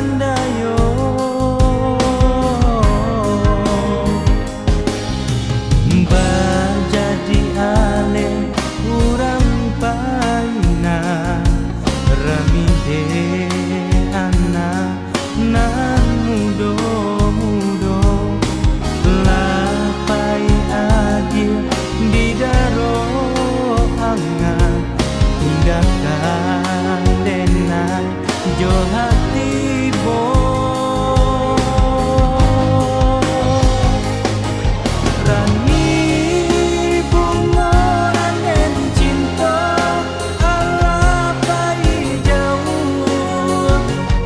sandayo bajadi ale urang paina ramide anak nan mudo-mudo lapai adil di daro angan tindakan denai jo hati bo rani bunga ranen cinta alapai jauh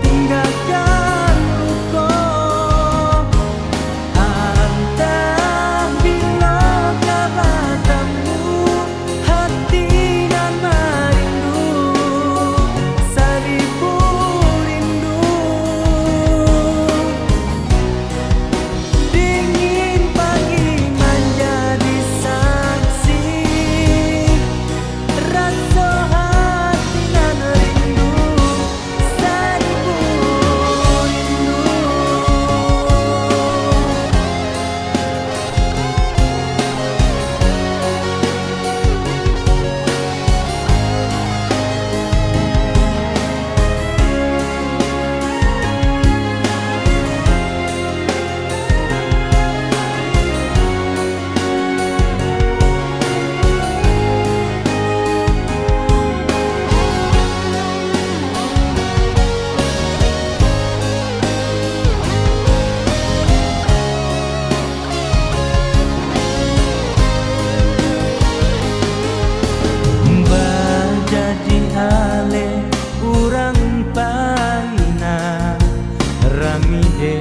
tinggalkan luka antah bila katamu hati dan merindu seribu rindu dingin pagi menjadi saksi rasa hati dan rindu seribu rindu. Bajadi ale urang paina ramide